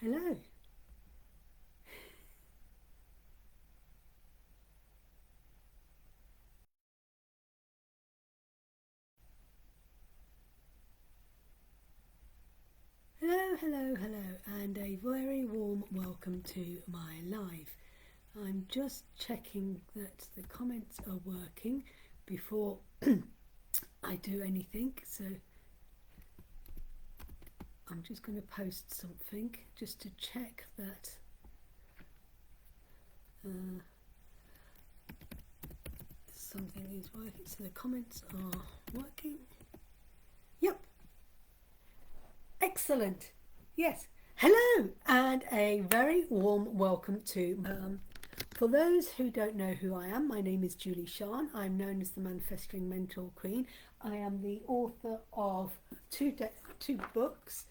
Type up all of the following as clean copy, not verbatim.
Hello. Hello, hello, hello, and a very warm welcome to my live. I'm just checking that the comments are working before I do anything, so I'm just going to post something just to check that something is working. So the comments are working. Yep, excellent. Yes. Hello, and a very warm welcome to. For those who don't know who I am, my name is Julie-Sian. I'm known as the Manifesting Mentor Queen. I am the author of two books.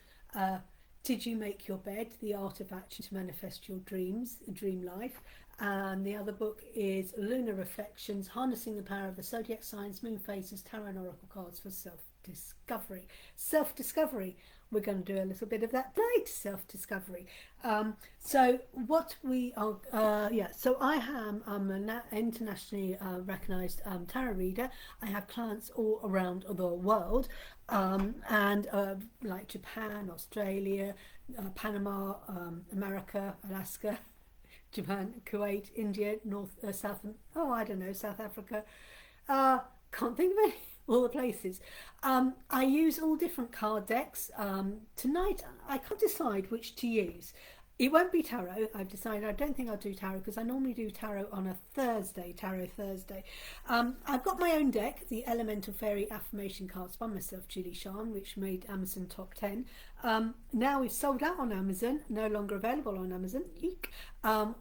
Did You Make Your Bed? The Art of Action to Manifest Your Dreams, Dream Life. And the other book is Lunar Reflections, Harnessing the Power of the Zodiac Signs, Moon Phases, Tarot and Oracle Cards for Self-Discovery. Self-discovery. We're going to do a little bit of that tonight, self-discovery. So what we are, so I am an internationally recognised tarot reader. I have clients all around the world, and like Japan, Australia, Panama, America, Alaska, Japan, Kuwait, India, South Africa. Can't think of any, all the places. I use all different card decks. Tonight, I can't decide which to use. It won't be tarot. I've decided I don't think I'll do tarot because I normally do tarot on a Thursday, Tarot Thursday. I've got my own deck, the Elemental Fairy Affirmation Cards by myself, Julie-Sian, which made Amazon top 10. Now it's sold out on Amazon, no longer available on Amazon. Eek.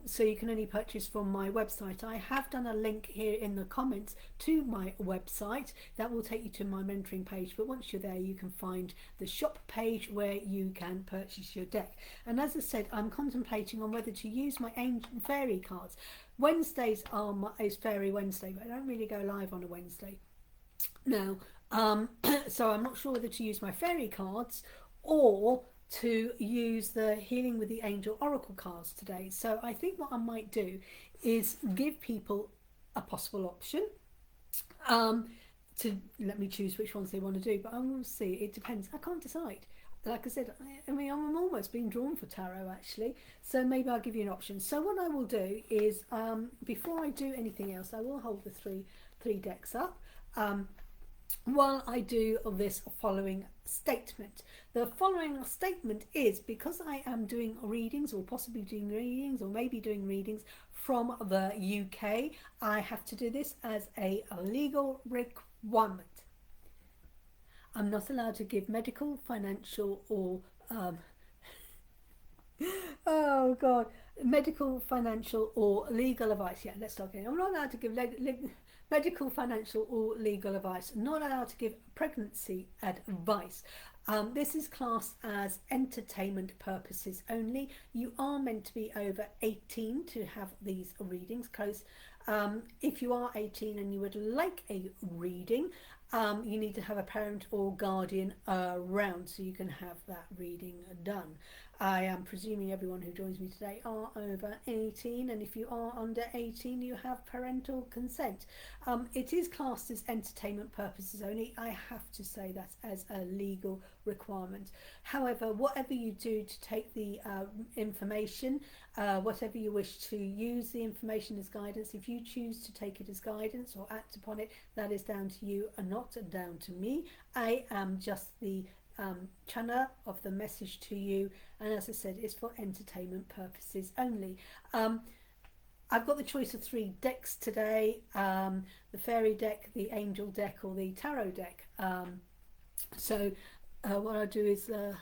So you can only purchase from my website. I have done a link here in the comments to my website that will take you to my mentoring page, but once you're there you can find the shop page where you can purchase your deck. And as I said, I'm contemplating on whether to use my ancient fairy cards. Wednesdays is Fairy Wednesday, but I don't really go live on a Wednesday now. So I'm not sure whether to use my fairy cards or to use the Healing with the Angel Oracle cards today. So I think what I might do is give people a possible option, to let me choose which ones they want to do, but I will see. It depends. I can't decide. Like I said, I mean, I'm almost being drawn for tarot actually, so maybe I'll give you an option. So what I will do is, before I do anything else, I will hold the three decks up. While I do this following statement. The following statement is, because I am doing readings or possibly doing readings or maybe doing readings from the UK, I have to do this as a legal requirement. I'm not allowed to give medical, financial or oh god, medical, financial or legal advice. Yeah, let's start again. I'm not allowed to give medical, financial or legal advice. I'm not allowed to give pregnancy advice. This is classed as entertainment purposes only. You are meant to be over 18 to have these readings. Close. If you are 18 and you would like a reading, you need to have a parent or guardian around so you can have that reading done. I am presuming everyone who joins me today are over 18, and if you are under 18 you have parental consent. It is classed as entertainment purposes only. I have to say that as a legal requirement. However, whatever you do to take the information, whatever you wish to use the information as guidance, if you choose to take it as guidance or act upon it, that is down to you and not down to me. I am just the channel of the message to you, and as I said, it's for entertainment purposes only. I've got the choice of three decks today, the fairy deck, the angel deck or the tarot deck. So what I'll do is let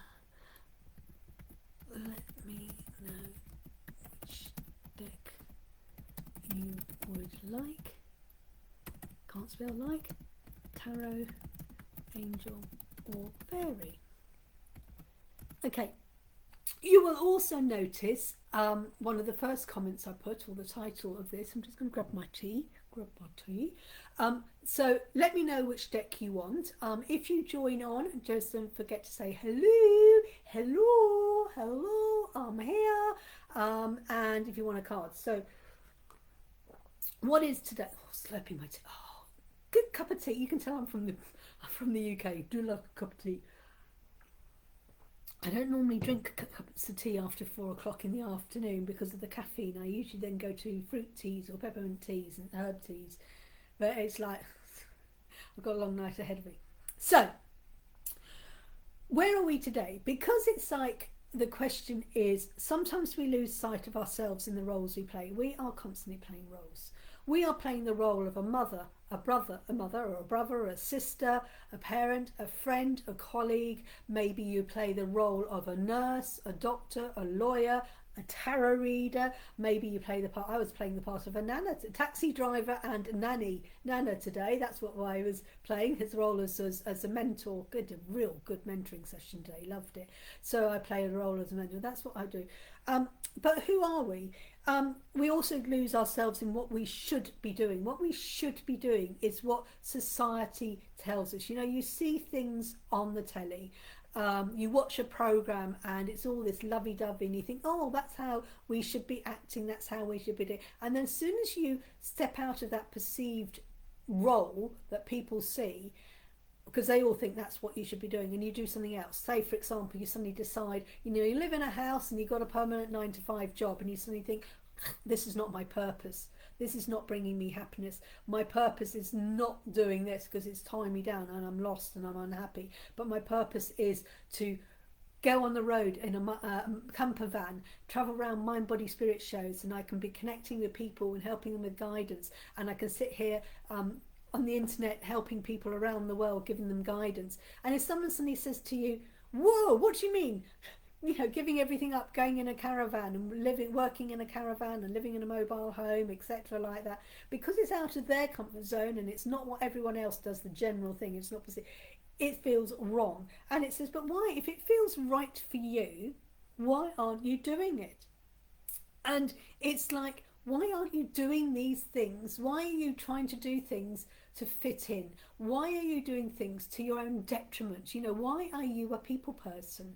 me know which deck you would like. Can't spell like. Tarot, angel or fairy. Okay, you will also notice one of the first comments I put, or the title of this, I'm just going to grab my tea. grab my tea. So let me know which deck you want. If you join on, just don't forget to say hello, hello, hello, I'm here. And if you want a card. So what is today? Oh, slurping my tea. Oh, good cup of tea. You can tell I'm from the UK. Do like a cup of tea. I don't normally drink cups of tea after 4 o'clock in the afternoon because of the caffeine. I usually then go to fruit teas or peppermint teas and herb teas. But it's like I've got a long night ahead of me. So, where are we today? Because it's like the question is sometimes we lose sight of ourselves in the roles we play. We are constantly playing roles. We are playing the role of a mother, a brother, a mother or a brother, a sister, a parent, a friend, a colleague. Maybe you play the role of a nurse, a doctor, a lawyer, a tarot reader. Maybe you play the part. I was playing the part of a nana, taxi driver and nana today. That's what I was playing, his role as a mentor. Good, a real good mentoring session today. Loved it. So I play a role as a mentor. That's what I do. But who are we? We also lose ourselves in what we should be doing. What we should be doing is what society tells us. You know, you see things on the telly. You watch a program and it's all this lovey-dovey and you think, oh, that's how we should be acting, that's how we should be doing. And then as soon as you step out of that perceived role that people see, because they all think that's what you should be doing, and you do something else. Say, for example, you suddenly decide, you know, you live in a house and you've got a permanent 9 to 5 job and you suddenly think, this is not my purpose. This is not bringing me happiness. My purpose is not doing this because it's tying me down and I'm lost and I'm unhappy. But my purpose is to go on the road in a camper van, travel around mind, body, spirit shows, and I can be connecting with people and helping them with guidance. And I can sit here on the internet helping people around the world, giving them guidance. And if someone suddenly says to you, whoa, what do you mean? You know, giving everything up, going in a caravan and working in a caravan and living in a mobile home, etc., like that, because it's out of their comfort zone and it's not what everyone else does, the general thing, it's not, it feels wrong. And it says, but why, if it feels right for you, why aren't you doing it? And it's like, why aren't you doing these things? Why are you trying to do things to fit in? Why are you doing things to your own detriment? You know, why are you a people person?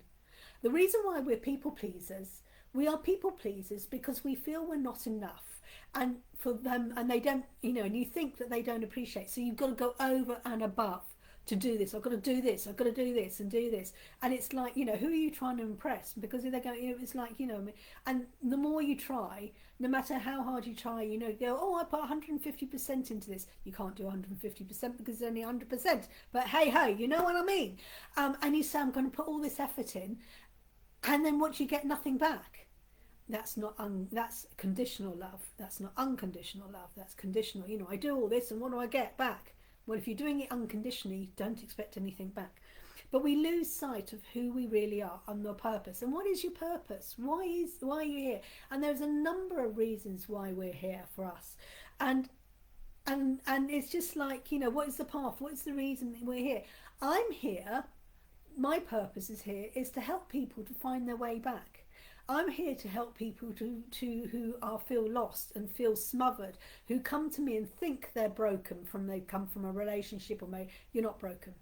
The reason why we're people pleasers, we are people pleasers because we feel we're not enough. And for them, and they don't, you know, and you think that they don't appreciate. So you've got to go over and above to do this. I've got to do this. I've got to do this and do this. And it's like, you know, who are you trying to impress? Because they're going, you know, it's like, you know, and the more you try, no matter how hard you try, you know, you go, oh, I put 150% into this. You can't do 150% because it's only 100%. But hey, hey, you know what I mean? And you say, I'm going to put all this effort in. And then what, you get nothing back. That's not that's conditional love. That's not unconditional love. That's conditional. You know, I do all this and what do I get back? Well, if you're doing it unconditionally, don't expect anything back. But we lose sight of who we really are and the purpose. And what is your purpose? Why are you here? And there's a number of reasons why we're here for us. And it's just like, you know, what is the path? What is the reason that we're here? I'm here. My purpose is to help people to find their way back. I'm here to help people to who feel lost and feel smothered, who come to me and think they're broken they've come from a relationship, or maybe you're not broken.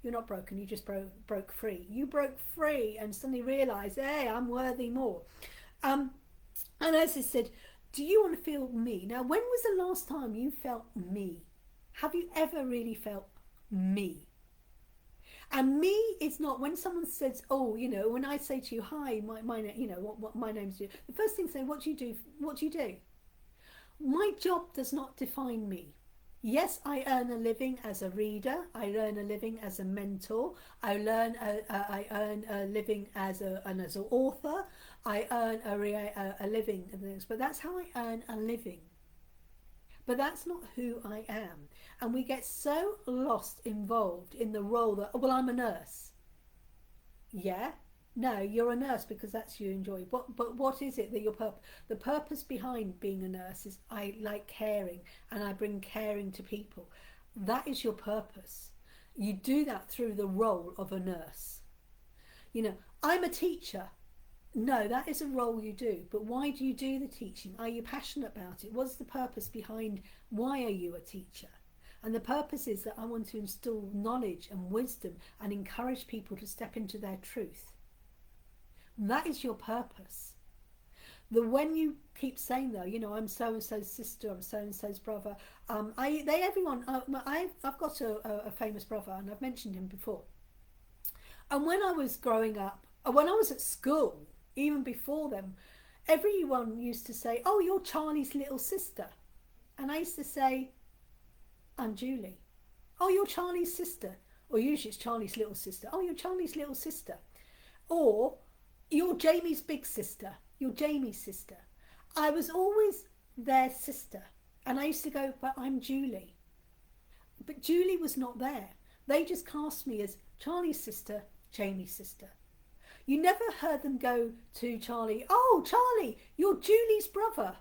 You're not broken. You just broke free. You broke free and suddenly realised, hey, I'm worthy more. And as I said, do you want to feel me? Now, when was the last time you felt me? Have you ever really felt me? And me is not when someone says, oh, you know, when I say to you, hi, my you know, what my name's you. The first thing say, what do you do? What do you do? My job does not define me. Yes, I earn a living as a reader. I earn a living as a mentor. I earn a living as an author. I earn a living, but that's how I earn a living. But that's not who I am. And we get so lost involved in the role that, oh, well, I'm a nurse. Yeah? No, you're a nurse because that's you enjoy. But what is it that your purpose? The purpose behind being a nurse is I like caring and I bring caring to people. That is your purpose. You do that through the role of a nurse. You know, I'm a teacher. No, that is a role you do. But why do you do the teaching? Are you passionate about it? What's the purpose behind why are you a teacher? And the purpose is that I want to instill knowledge and wisdom and encourage people to step into their truth. That is your purpose. When you keep saying though, you know, I'm so and so's sister, I'm so and so's brother. I've got a famous brother, and I've mentioned him before. And when I was growing up, when I was at school, even before then, everyone used to say, "Oh, you're Charlie's little sister," and I used to say, "I'm Julie." "Oh, you're Charlie's sister," or usually it's Charlie's little sister. "Oh, you're Charlie's little sister," or "You're Jamie's big sister. You're Jamie's sister." I was always their sister, and I used to go, "But I'm Julie." But Julie was not there. They just cast me as Charlie's sister, Jamie's sister. You never heard them go to Charlie, "Oh, Charlie, you're Julie's brother."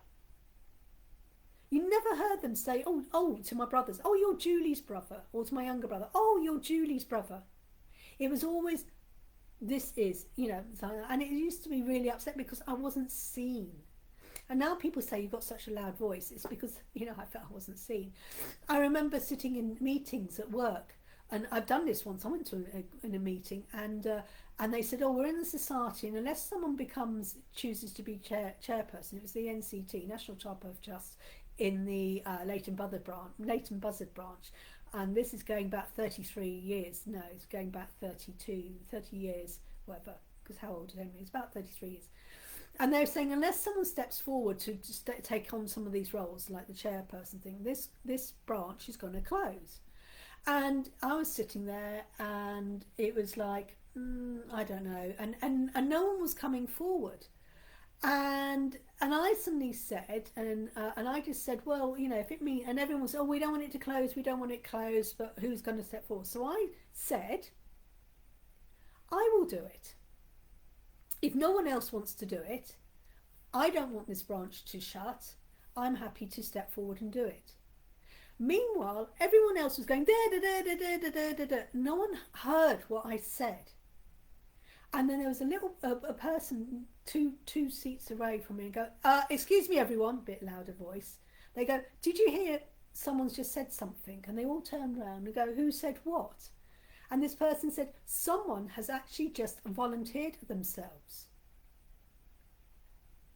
You never heard them say, oh, to my brothers, "Oh, you're Julie's brother," or to my younger brother, "Oh, you're Julie's brother." It was always, "This is," you know, and it used to be really upset because I wasn't seen. And now people say you've got such a loud voice. It's because, you know, I felt I wasn't seen. I remember sitting in meetings at work, and I've done this once. I went to a meeting, and they said, "Oh, we're in the society, and unless someone chooses to be chairperson," it was the NCT, National Charter of Trust, in the Leighton Buzzard branch, and this is going back 33 years. No, it's going back 30 years, whatever, because how old is Henry? It's about 33 years. And they were saying, unless someone steps forward to take on some of these roles, like the chairperson thing, this branch is going to close. And I was sitting there, and it was like, I don't know, and no one was coming forward. And I suddenly said, and I just said, "Well, you know, if it means," and everyone was, "Oh, we don't want it to close, we don't want it closed, but who's going to step forward?" So I said, "I will do it. If no one else wants to do it, I don't want this branch to shut. I'm happy to step forward and do it." Meanwhile, everyone else was going, da, da, da, da, da, da, da, da. No one heard what I said. And then there was a person two seats away from me and go, "Excuse me, everyone," bit louder voice. They go, "Did you hear someone's just said something?" And they all turned around and go, "Who said what?" And this person said, "Someone has actually just volunteered themselves."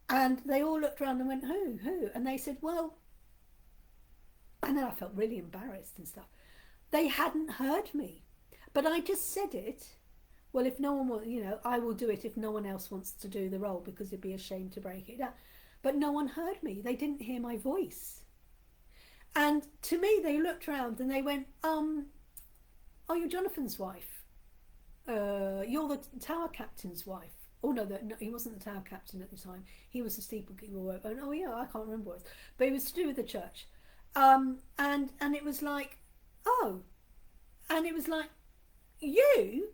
And they all looked around and went, Who? And they said, "Well," and then I felt really embarrassed and stuff. They hadn't heard me, but I just said it. Well, if no one wants, you know, I will do it if no one else wants to do the role, because it'd be a shame to break it down. But no one heard me. They didn't hear my voice. And to me, they looked around and they went, "Oh, you're Jonathan's wife. You're the tower captain's wife." Oh no, he wasn't the tower captain at the time. He was the steeplekeeper. And oh yeah, I can't remember what it was, but it was to do with the church. And it was like, "Oh," and it was like, "You?"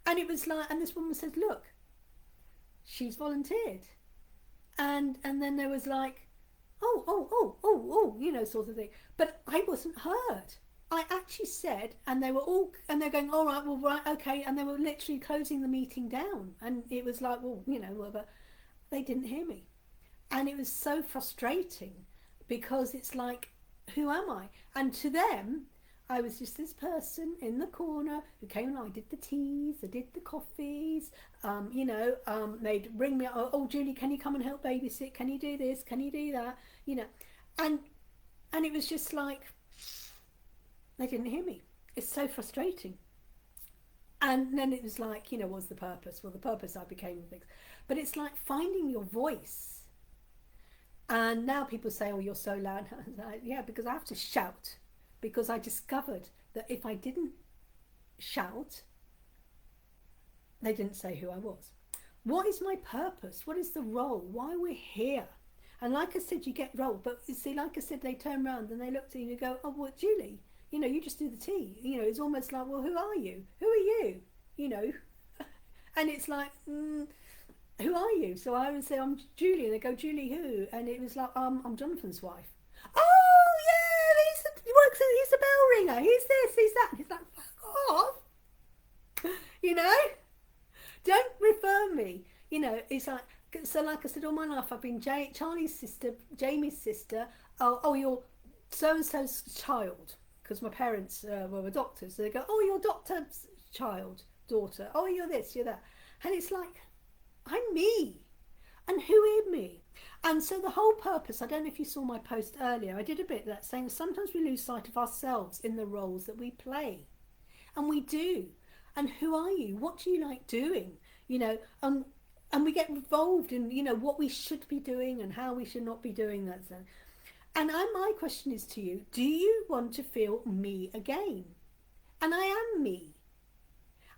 And it was like, and this woman said, "Look, she's volunteered." And then there was like, oh, you know, sort of thing. But I wasn't heard. I actually said, and they were all, and they're going, "All right, well, right, okay," and they were literally closing the meeting down. And it was like, well, you know, whatever. They didn't hear me, and it was so frustrating because it's like, who am I? And to them, I was just this person in the corner who came and I did the teas, I did the coffees, you know, they'd ring me up, "Oh, Julie, can you come and help babysit? Can you do this? Can you do that?" You know, and it was just like, they didn't hear me. It's so frustrating. And then it was like, you know, what's the purpose? Well, the purpose I became things. But it's like finding your voice. And now people say, "Oh, you're so loud." Yeah, because I have to shout. Because I discovered that if I didn't shout, they didn't say who I was. What is my purpose? What is the role? Why we're here? And like I said, you get rolled. But you see, like I said, they turn around and they look at you and you go, "Oh, well, Julie, you know, you just do the tea." You know, it's almost like, "Well, who are you? Who are you?" You know, and it's like, who are you? So I would say, "I'm Julie," and they go, "Julie who?" And it was like, "I'm Jonathan's wife." "Oh yeah, he works. He's a bell ringer. He's this. He's that." And he's like, "Fuck off," you know. Don't refer me. You know, it's like, so like I said, all my life I've been Charlie's sister, Jamie's sister. Oh, you're so and so's child, because my parents were doctors. So they go, oh, you're doctor's child, daughter. Oh, you're this, you're that. And it's like, I'm me. And who is me? And so the whole purpose, I don't know if you saw my post earlier, I did a bit of that saying sometimes we lose sight of ourselves in the roles that we play. And we do. And who are you? What do you like doing? You know, and we get involved in, you know, what we should be doing and how we should not be doing that. And my question is to you, do you want to feel me again? And I am me.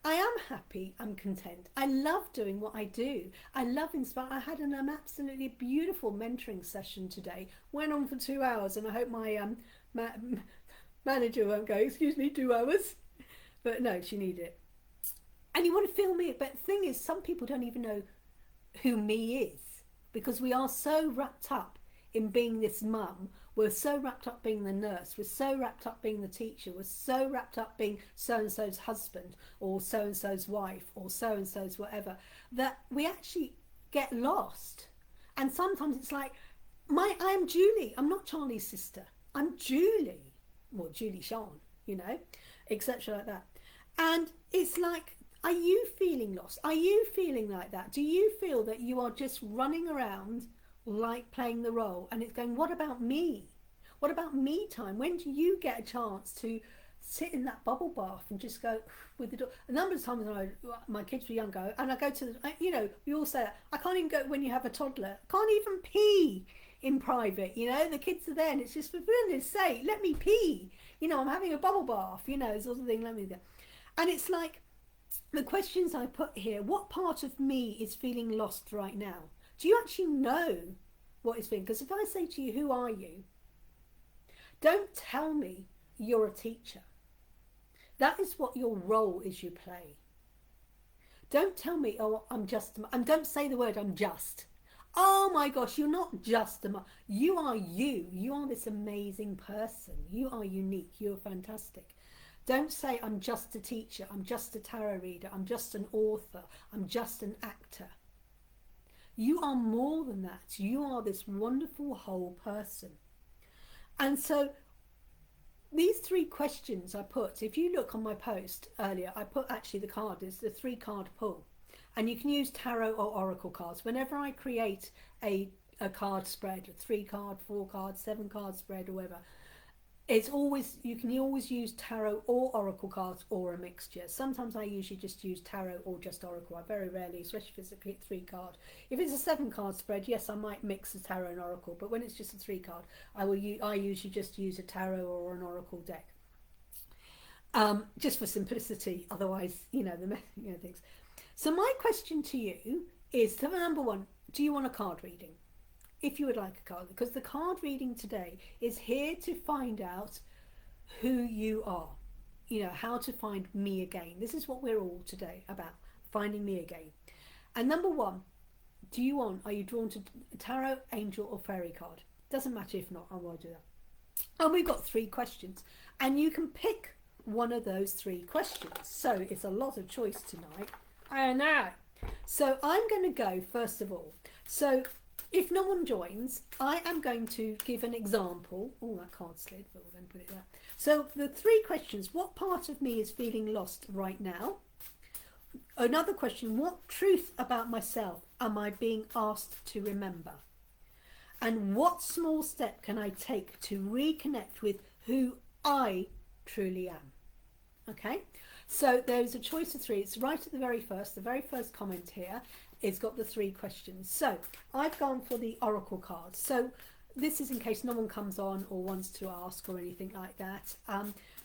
I am happy, I'm content. I love doing what I do. I love inspiring. I had an absolutely beautiful mentoring session today. Went on for 2 hours, and I hope my manager won't go, excuse me, 2 hours. But no, she needed it. And you want to feel me. But the thing is, some people don't even know who me is, because we are so wrapped up in being this mum. We're so wrapped up being the nurse. We're so wrapped up being the teacher. We're so wrapped up being so-and-so's husband or so-and-so's wife or so-and-so's whatever, that we actually get lost. And sometimes it's like, I am Julie. I'm not Charlie's sister. I'm Julie. Well, Julie-Sian, you know, etc. like that. And it's like, are you feeling lost? Are you feeling like that? Do you feel that you are just running around like playing the role, and it's going, what about me? What about me time? When do you get a chance to sit in that bubble bath and just go with the door? A number of times when my kids were younger, and I go to the, you know, we all say that, I can't even go when you have a toddler. I can't even pee in private, you know, the kids are there, and it's just, for goodness sake, let me pee. You know, I'm having a bubble bath, you know, sort of thing, let me go. And it's like, the questions I put here, what part of me is feeling lost right now? Do you actually know what is feeling? Because if I say to you, who are you? Don't tell me you're a teacher. That is what your role is you play. Don't tell me, oh, I'm just, and don't say the word I'm just. Oh my gosh, you're not just a mum. You are you. You are this amazing person. You are unique. You're fantastic. Don't say I'm just a teacher. I'm just a tarot reader. I'm just an author. I'm just an actor. You are more than that. You are this wonderful whole person. And so these 3 questions I put, if you look on my post earlier, I put actually the card, it's the 3-card pull. And you can use tarot or oracle cards. Whenever I create a card spread, a 3-card, 4-card, 7-card spread or whatever, it's always, you can always use tarot or oracle cards or a mixture. Sometimes I usually just use tarot or just oracle. I very rarely, especially if it's a 3-card. If it's a 7-card spread, yes, I might mix the tarot and oracle. But when it's just a 3-card, I usually just use a tarot or an oracle deck, just for simplicity. Otherwise, you know, things. So my question to you is, number 1, do you want a card reading? If you would like a card, because the card reading today is here to find out who you are, you know, how to find me again. This is what we're all today about, finding me again. And number 1, are you drawn to tarot, angel or fairy card? Doesn't matter if not, I will do that. And we've got 3 questions, and you can pick one of those 3 questions. So it's a lot of choice tonight. I know. So I'm going to go first of all. So if no one joins, I am going to give an example. Oh, that card slid, but we're going to put it there. So the 3 questions, what part of me is feeling lost right now? Another question, what truth about myself am I being asked to remember? And what small step can I take to reconnect with who I truly am? Okay, so there's a choice of 3. It's right at the very first comment here. It's got the 3 questions. So I've gone for the oracle card. So this is in case no one comes on or wants to ask or anything like that.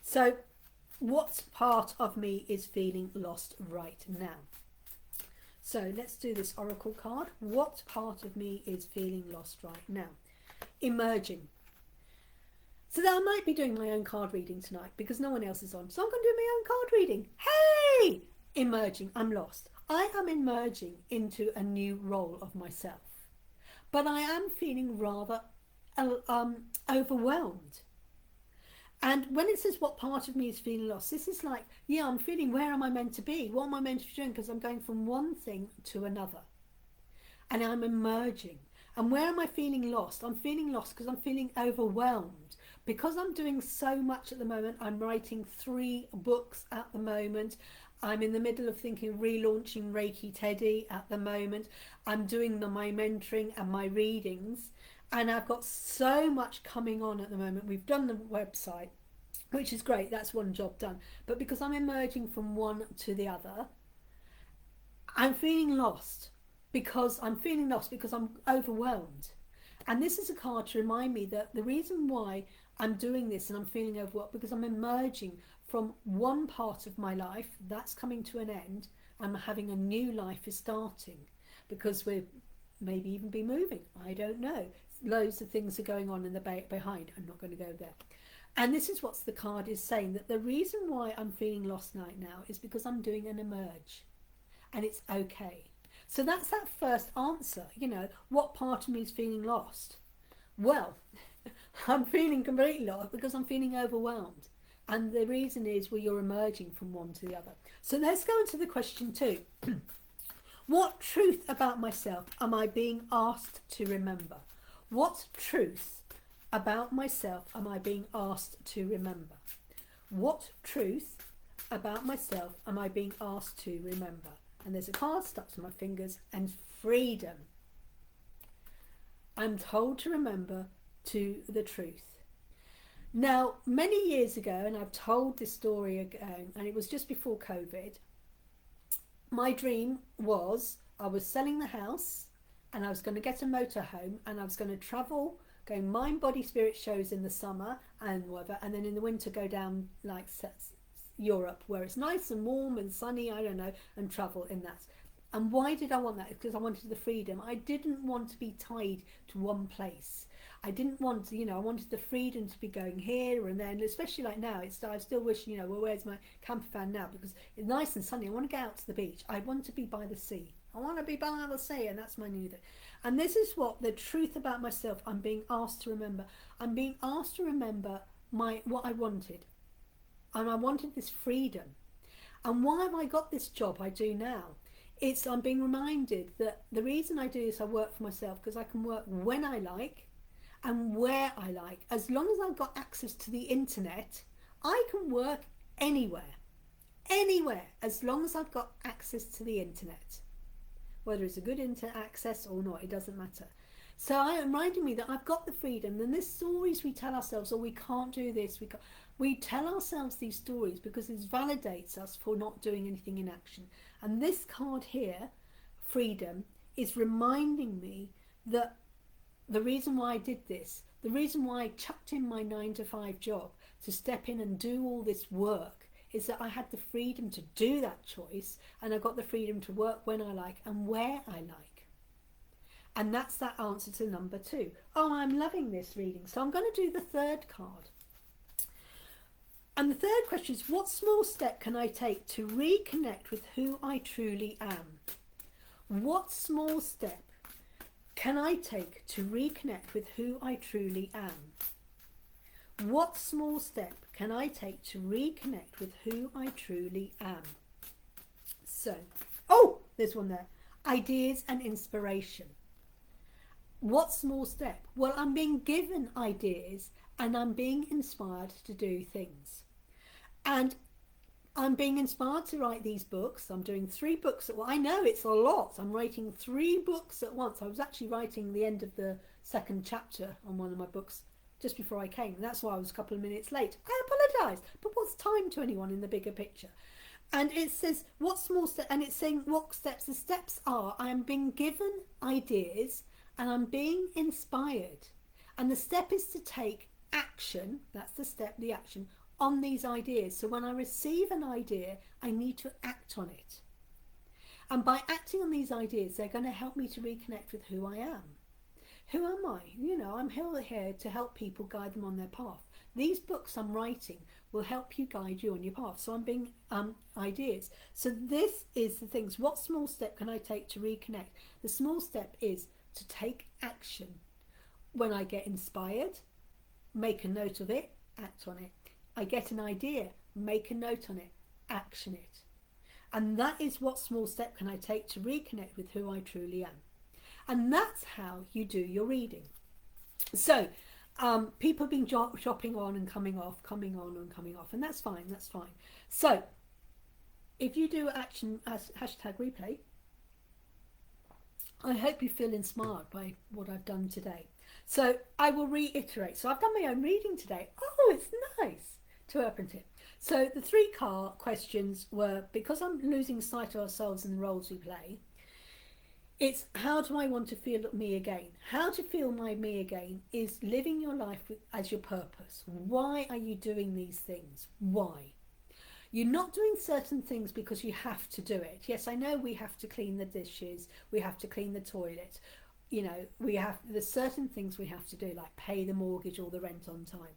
So what part of me is feeling lost right now? So let's do this oracle card. What part of me is feeling lost right now? Emerging. So that I might be doing my own card reading tonight because no one else is on. So I'm going to do my own card reading. Hey! Emerging. I'm lost. I am emerging into a new role of myself, but I am feeling rather overwhelmed. And when it says what part of me is feeling lost, this is like, yeah, I'm feeling, where am I meant to be? What am I meant to be doing? Because I'm going from one thing to another. and I'm emerging. And where am I feeling lost? I'm feeling lost because I'm feeling overwhelmed. Because I'm doing so much at the moment. I'm writing 3 books at the moment. I'm in the middle of thinking relaunching Reiki Teddy at the moment. I'm doing my mentoring and my readings. And I've got so much coming on at the moment. We've done the website, which is great. That's one job done. But because I'm emerging from one to the other, I'm feeling lost because I'm overwhelmed. And this is a card to remind me that the reason why I'm doing this and I'm feeling overwhelmed because I'm emerging from one part of my life that's coming to an end. I'm having a new life is starting because we're maybe even be moving. I don't know. Loads of things are going on in the behind. I'm not going to go there. And this is what the card is saying, that the reason why I'm feeling lost right now is because I'm doing an emerge. And it's okay. So that's that first answer. What part of me is feeling lost? Well, I'm feeling completely lost because I'm feeling overwhelmed. And the reason is, well, you're emerging from one to the other. So let's go into the question 2. What truth about myself am I being asked to remember? What truth about myself am I being asked to remember? What truth about myself am I being asked to remember? And there's a card stuck to my fingers, and freedom. I'm told to remember to the truth. Now, many years ago, and I've told this story again, and it was just before COVID, my dream was I was selling the house and I was going to get a motorhome and I was going to travel, going mind, body, spirit shows in the summer and whatever, and then in the winter go down like Europe where it's nice and warm and sunny, I don't know, and travel in that. And why did I want that? Because I wanted the freedom. I didn't want to be tied to one place. I didn't want to, I wanted the freedom to be going here and then, especially like now. I still wish, well, where's my camper van now? Because it's nice and sunny. I want to get out to the beach. I want to be by the sea. I want to be by the sea, and that's my new thing. And this is what the truth about myself I'm being asked to remember. I'm being asked to remember what I wanted. And I wanted this freedom. And why have I got this job I do now? I'm being reminded that the reason I do this, I work for myself because I can work when I like and where I like. As long as I've got access to the internet, I can work anywhere, as long as I've got access to the internet. Whether it's a good internet access or not, it doesn't matter. So I'm reminding me that I've got the freedom. And there's stories we tell ourselves, we can't do this. We tell ourselves these stories because it validates us for not doing anything in action. And this card here, freedom, is reminding me that the reason why I did this, the reason why I chucked in my 9-to-5 job to step in and do all this work, is that I had the freedom to do that choice, and I got the freedom to work when I like and where I like. And that's that answer to number 2. I'm loving this reading. So I'm going to do the third card. And the third question is, what small step can I take to reconnect with who I truly am? What small step can I take to reconnect with who I truly am? What small step can I take to reconnect with who I truly am? So, there's one there. Ideas and inspiration. What small step? Well, I'm being given ideas and I'm being inspired to do things. And I'm being inspired to write these books. I'm doing 3 books at once. I know it's a lot. I'm writing 3 books at once. I was actually writing the end of the 2nd chapter on one of my books just before I came. That's why I was a couple of minutes late. I apologise. But what's time to anyone in the bigger picture? And it says, what small step? And it's saying what steps. The steps are, I am being given ideas and I'm being inspired. And the step is to take action. That's the step, the action, on these ideas. So when I receive an idea, I need to act on it. And by acting on these ideas, they're going to help me to reconnect with who I am. Who am I? I'm here to help people, guide them on their path. These books I'm writing will help you, guide you on your path. So I'm being ideas. So this is the things. What small step can I take to reconnect? The small step is to take action. When I get inspired, make a note of it, act on it. I get an idea, make a note on it, action it. And that is what small step can I take to reconnect with who I truly am. And that's how you do your reading. So people have been shopping on and coming off, coming on and coming off, and that's fine, that's fine. So if you do action as hashtag replay, I hope you feel inspired by what I've done today. So I will reiterate. So I've done my own reading today. Oh, it's nice to open it. So the 3 card questions were, because I'm losing sight of ourselves in the roles we play, it's how do I want to feel me again? How to feel my me again is living your life as your purpose. Why are you doing these things? Why? You're not doing certain things because you have to do it. Yes, I know we have to clean the dishes, we have to clean the toilet. You know, there's certain things we have to do, like pay the mortgage or the rent on time.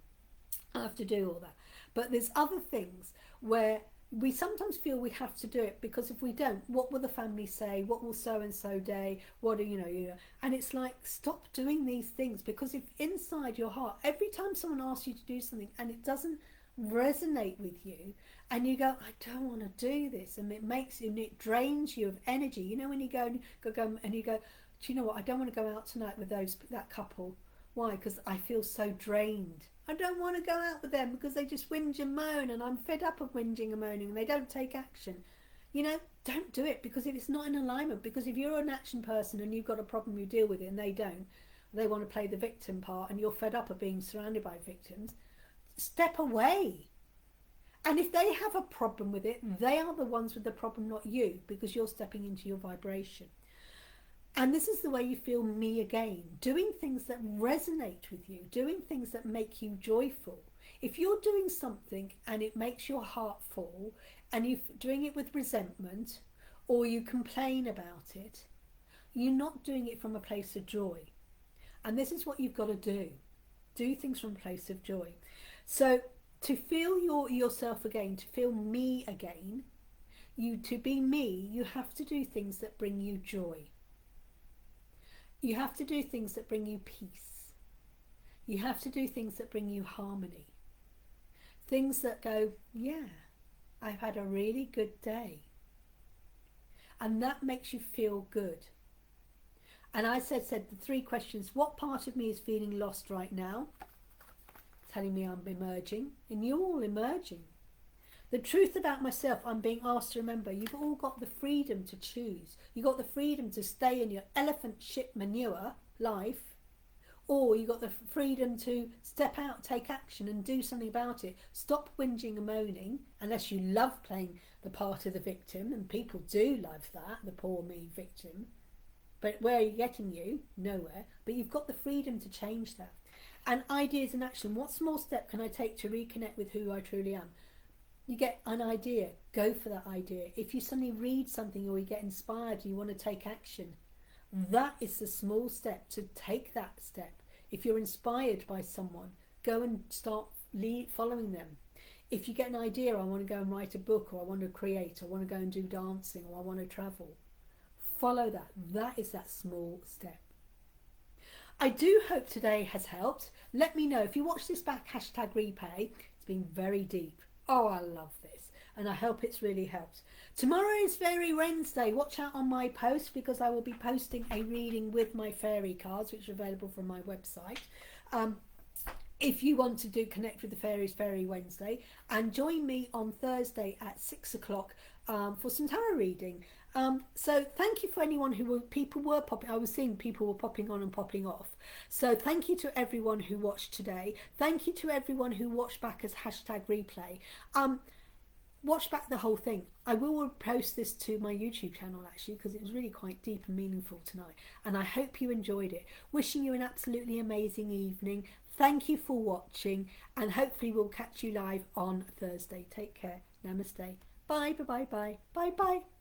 I have to do all that. But there's other things where we sometimes feel we have to do it, because if we don't, what will the family say? What will so and so day? What do you know? And it's like, stop doing these things, because if inside your heart, every time someone asks you to do something and it doesn't resonate with you, and you go, I don't want to do this, and it drains you of energy. You know, when you go and you go, do you know what? I don't want to go out tonight with that couple. Why? Because I feel so drained. I don't want to go out with them because they just whinge and moan, and I'm fed up of whinging and moaning, and they don't take action. You know, don't do it, because if it's not in alignment, because if you're an action person and you've got a problem, you deal with it, and they don't, they want to play the victim part, and you're fed up of being surrounded by victims, step away. And if they have a problem with it, they are the ones with the problem, not you, because you're stepping into your vibration. And this is the way you feel me again, doing things that resonate with you, doing things that make you joyful. If you're doing something and it makes your heart full, and you're doing it with resentment, or you complain about it, you're not doing it from a place of joy. And this is what you've got to do. Do things from a place of joy. So to feel yourself again, to feel me again, to be me, you have to do things that bring you joy. You have to do things that bring you peace. You have to do things that bring you harmony. Things that go, yeah, I've had a really good day. And that makes you feel good. And I said the 3 questions: what part of me is feeling lost right now? Telling me I'm emerging, and you're all emerging. The truth about myself, I'm being asked to remember, you've all got the freedom to choose. You've got the freedom to stay in your elephant shit manure life, or you've got the freedom to step out, take action and do something about it. Stop whinging and moaning, unless you love playing the part of the victim, and people do love that, the poor me victim. But where are you getting you? Nowhere. But you've got the freedom to change that. And ideas and action. What small step can I take to reconnect with who I truly am? You get an idea, go for that idea. If you suddenly read something or you get inspired and you want to take action, that is the small step to take that step. If you're inspired by someone, go and start following them. If you get an idea, I want to go and write a book, or I want to create, or I want to go and do dancing, or I want to travel, follow that. That is that small step. I do hope today has helped. Let me know if you watch this back, hashtag replay. It's been very deep. Oh, I love this, and I hope it's really helped. Tomorrow is Fairy Wednesday. Watch out on my post, because I will be posting a reading with my fairy cards, which are available from my website. If you want to connect with the fairies, Fairy Wednesday, and join me on Thursday at 6 o'clock for some tarot reading. So thank you for anyone people were popping. I was seeing people were popping on and popping off. So thank you to everyone who watched today. Thank you to everyone who watched back as hashtag replay. Watch back the whole thing. I will post this to my YouTube channel actually, because it was really quite deep and meaningful tonight. And I hope you enjoyed it. Wishing you an absolutely amazing evening. Thank you for watching, and hopefully we'll catch you live on Thursday. Take care. Namaste. Bye, bye, bye, bye, bye, bye.